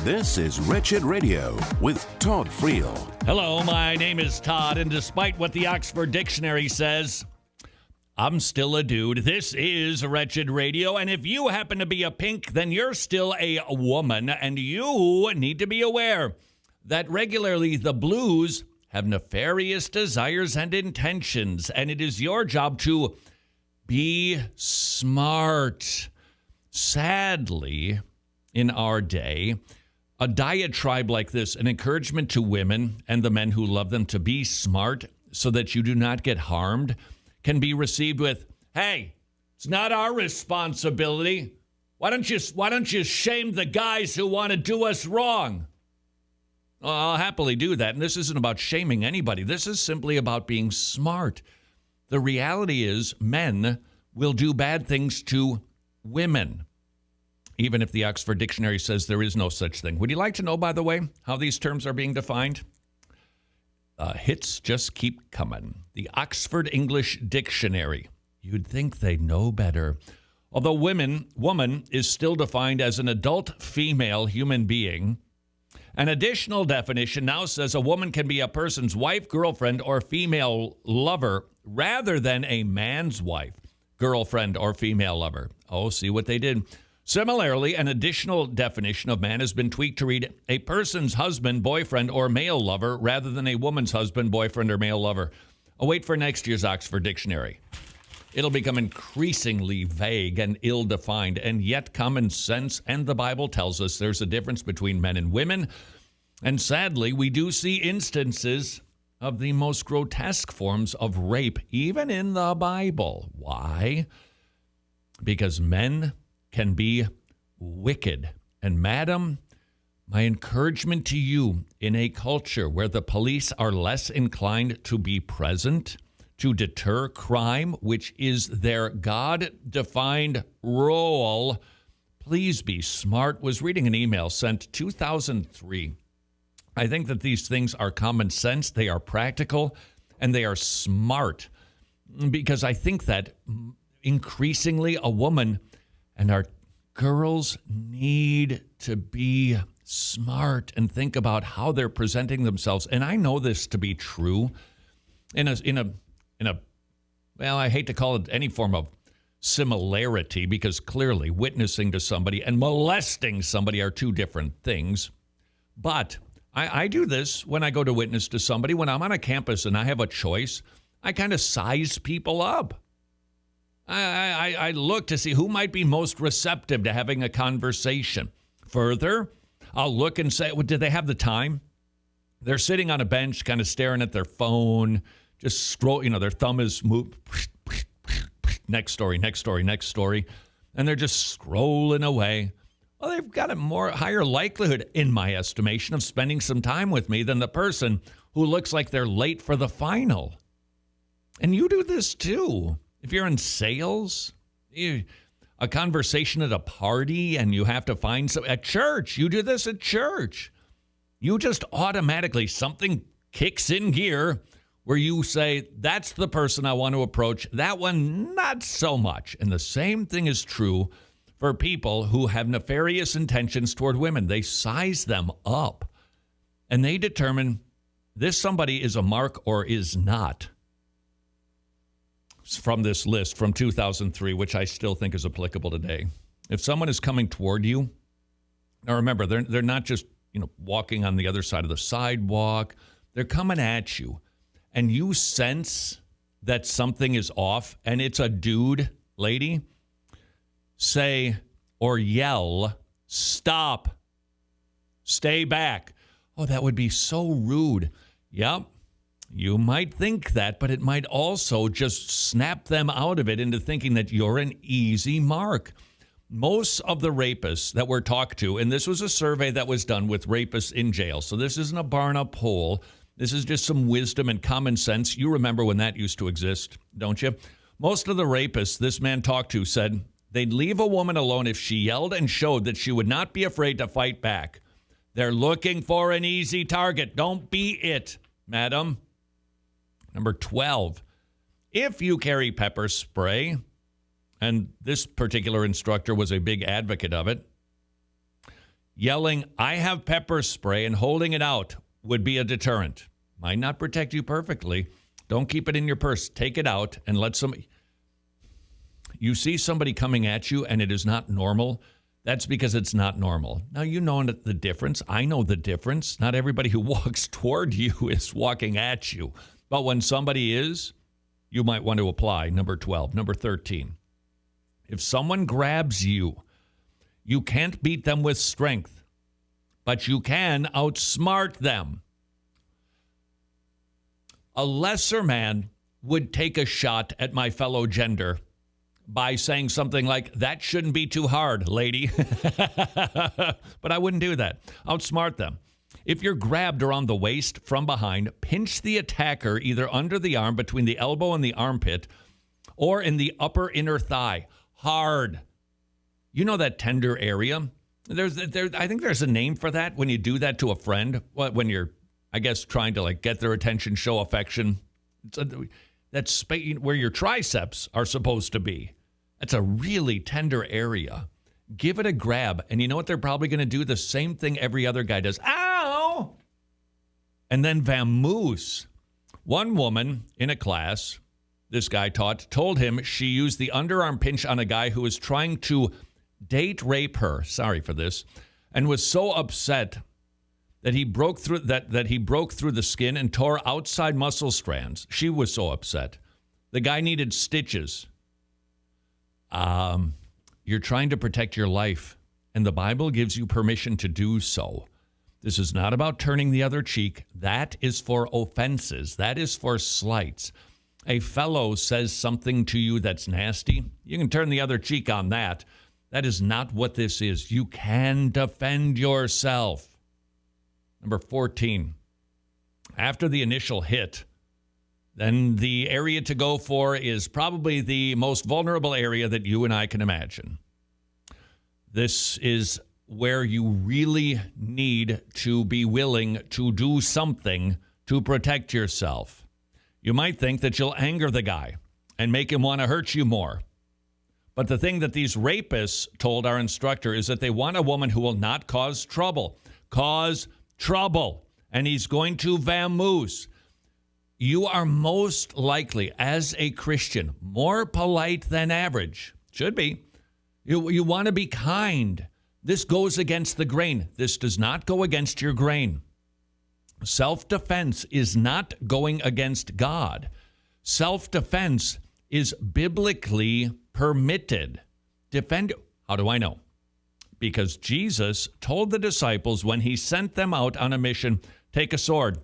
This is Wretched Radio with Todd Friel. Hello, my name is Todd, and despite what the Oxford Dictionary says, I'm still a dude. This is Wretched Radio, and if you happen to be a pink, then you're still a woman, and you need to be aware that regularly the blues have nefarious desires and intentions, and it is your job to be smart. Sadly, in our day, a diatribe like this, an encouragement to women and the men who love them to be smart so that you do not get harmed, can be received with, hey, it's not our responsibility. Why don't you shame the guys who want to do us wrong? Well, I'll happily do that. And this isn't about shaming anybody. This is simply about being smart. The reality is men will do bad things to women, even if the Oxford Dictionary says there is no such thing. Would you like to know, by the way, how these terms are being defined? Hits just keep coming. The Oxford English Dictionary. You'd think they'd know better. Although woman is still defined as an adult female human being, an additional definition now says a woman can be a person's wife, girlfriend, or female lover rather than a man's wife, girlfriend, or female lover. Oh, see what they did. Similarly, an additional definition of man has been tweaked to read a person's husband, boyfriend, or male lover rather than a woman's husband, boyfriend, or male lover. I'll wait for next year's Oxford Dictionary. It'll become increasingly vague and ill-defined, and yet common sense and the Bible tells us there's a difference between men and women. And sadly, we do see instances of the most grotesque forms of rape, even in the Bible. Why? Because men can be wicked. And madam, my encouragement to you, in a culture where the police are less inclined to be present to deter crime, which is their God-defined role, please be smart. Was reading an email sent 2003. I think that these things are common sense, they are practical, and they are smart, because I think that increasingly a woman and our girls need to be smart and think about how they're presenting themselves. And I know this to be true in a well, I hate to call it any form of similarity, because clearly witnessing to somebody and molesting somebody are two different things. But I do this when I go to witness to somebody. When I'm on a campus and I have a choice, I kind of size people up. I look to see who might be most receptive to having a conversation. Further, I'll look and say, well, do they have the time? They're sitting on a bench kind of staring at their phone, just scroll, their thumb is moved, next story, and they're just scrolling away. Well, they've got a higher likelihood, in my estimation, of spending some time with me than the person who looks like they're late for the final. And you do this too. If you're in sales, a conversation at a party, and you have to find some at church. You do this at church. You just automatically, something kicks in gear where you say, that's the person I want to approach. That one, not so much. And the same thing is true for people who have nefarious intentions toward women. They size them up, and they determine this somebody is a mark or is not. From this list from 2003, which I still think is applicable today. If someone is coming toward you, now remember, they're not just walking on the other side of the sidewalk. They're coming at you, and you sense that something is off, and it's a dude, lady, say or yell, stop, stay back. Oh, that would be so rude. Yep. You might think that, but it might also just snap them out of it into thinking that you're an easy mark. Most of the rapists that were talked to, and this was a survey that was done with rapists in jail, so this isn't a Barna poll. This is just some wisdom and common sense. You remember when that used to exist, don't you? Most of the rapists this man talked to said they'd leave a woman alone if she yelled and showed that she would not be afraid to fight back. They're looking for an easy target. Don't be it, madam. Number 12, if you carry pepper spray, and this particular instructor was a big advocate of it, Yelling, "I have pepper spray," and holding it out would be a deterrent. Might not protect you perfectly. Don't keep it in your purse. Take it out and let somebody... You see somebody coming at you and it is not normal. That's because it's not normal. Now, you know the difference. I know the difference. Not everybody who walks toward you is walking at you. But when somebody is, you might want to apply. Number 12. Number 13. If someone grabs you, you can't beat them with strength, but you can outsmart them. A lesser man would take a shot at my fellow gender by saying something like, "That shouldn't be too hard, lady." But I wouldn't do that. Outsmart them. If you're grabbed around the waist from behind, pinch the attacker either under the arm, between the elbow and the armpit, or in the upper inner thigh. Hard. You know that tender area? I think there's a name for that when you do that to a friend. When you're, I guess, trying to get their attention, show affection. That's where your triceps are supposed to be. That's a really tender area. Give it a grab. And you know what they're probably going to do? The same thing every other guy does. Ow! And then vamoose. One woman in a class, this guy taught, told him she used the underarm pinch on a guy who was trying to date rape her. Sorry for this. And was so upset that he broke through the skin and tore outside muscle strands. She was so upset. The guy needed stitches. You're trying to protect your life, and the Bible gives you permission to do so. This is not about turning the other cheek. That is for offenses. That is for slights. A fellow says something to you that's nasty, you can turn the other cheek on that. That is not what this is. You can defend yourself. Number 14, after the initial hit, then the area to go for is probably the most vulnerable area that you and I can imagine. This is where you really need to be willing to do something to protect yourself. You might think that you'll anger the guy and make him want to hurt you more. But the thing that these rapists told our instructor is that they want a woman who will not cause trouble. And he's going to vamoose. You are most likely, as a Christian, more polite than average. Should be. You want to be kind. This goes against the grain. This does not go against your grain. Self-defense is not going against God. Self-defense is biblically permitted. Defend. How do I know? Because Jesus told the disciples when he sent them out on a mission, take a sword.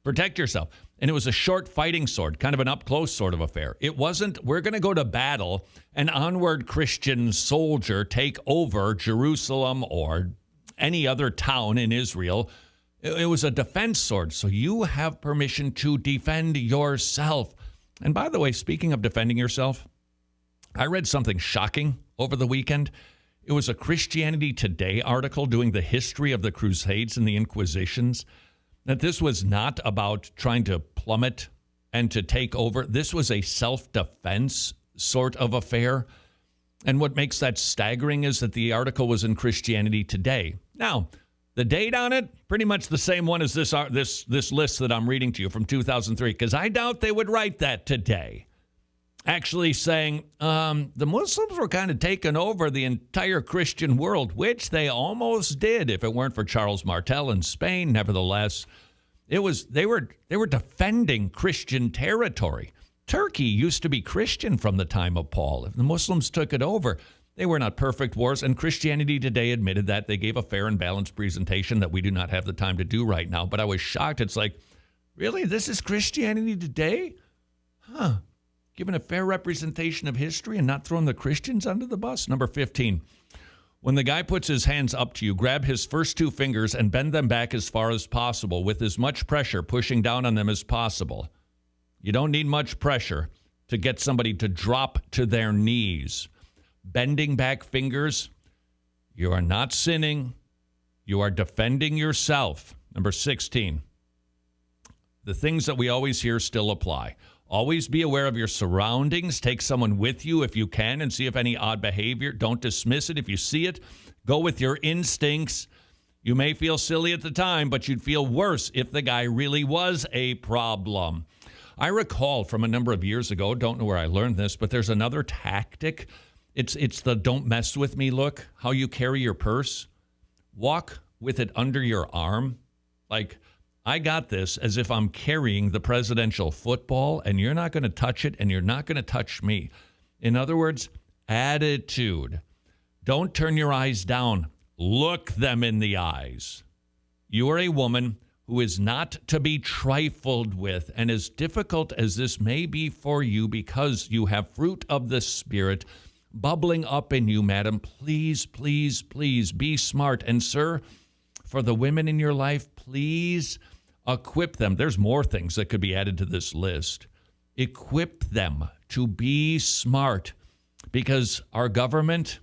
Protect yourself. And it was a short fighting sword, kind of an up-close sort of affair. It wasn't, we're going to go to battle, an onward Christian soldier take over Jerusalem or any other town in Israel. It was a defense sword. So you have permission to defend yourself. And by the way, speaking of defending yourself, I read something shocking over the weekend. It was a Christianity Today article doing the history of the Crusades and the Inquisitions. That this was not about trying to plummet and to take over. This was a self-defense sort of affair. And what makes that staggering is that the article was in Christianity Today. Now, the date on it, pretty much the same one as this list that I'm reading to you from 2003, because I doubt they would write that today. Actually saying the Muslims were kind of taking over the entire Christian world, which they almost did if it weren't for Charles Martel in Spain. Nevertheless, they were defending Christian territory. Turkey used to be Christian from the time of Paul. If the Muslims took it over, they were not perfect wars, and Christianity Today admitted that. They gave a fair and balanced presentation that we do not have the time to do right now. But I was shocked. It's like, really? This is Christianity Today? Huh. Given a fair representation of history and not throwing the Christians under the bus. Number 15, when the guy puts his hands up to you, grab his first two fingers and bend them back as far as possible with as much pressure pushing down on them as possible. You don't need much pressure to get somebody to drop to their knees. Bending back fingers, you are not sinning. You are defending yourself. Number 16, the things that we always hear still apply. Always be aware of your surroundings. Take someone with you if you can and see if any odd behavior. Don't dismiss it. If you see it, go with your instincts. You may feel silly at the time, but you'd feel worse if the guy really was a problem. I recall from a number of years ago, don't know where I learned this, but there's another tactic. It's the don't mess with me look, how you carry your purse. Walk with it under your arm. Like, I got this as if I'm carrying the presidential football, and you're not going to touch it, and you're not going to touch me. In other words, attitude. Don't turn your eyes down. Look them in the eyes. You are a woman who is not to be trifled with, and as difficult as this may be for you because you have fruit of the Spirit bubbling up in you, madam, please, please, please be smart. And sir, for the women in your life, please equip them. There's more things that could be added to this list. Equip them to be smart, because our government,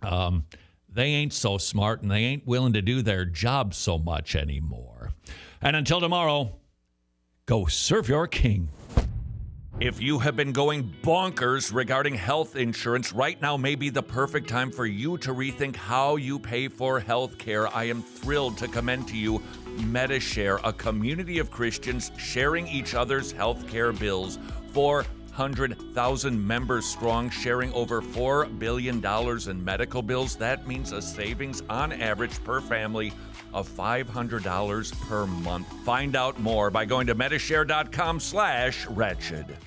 they ain't so smart, and they ain't willing to do their job so much anymore. And until tomorrow, go serve your king. If you have been going bonkers regarding health insurance, right now may be the perfect time for you to rethink how you pay for health care. I am thrilled to commend to you MediShare, a community of Christians sharing each other's health care bills. 400,000 members strong, sharing over $4 billion in medical bills. That means a savings on average per family of $500 per month. Find out more by going to medishare.com/wretched.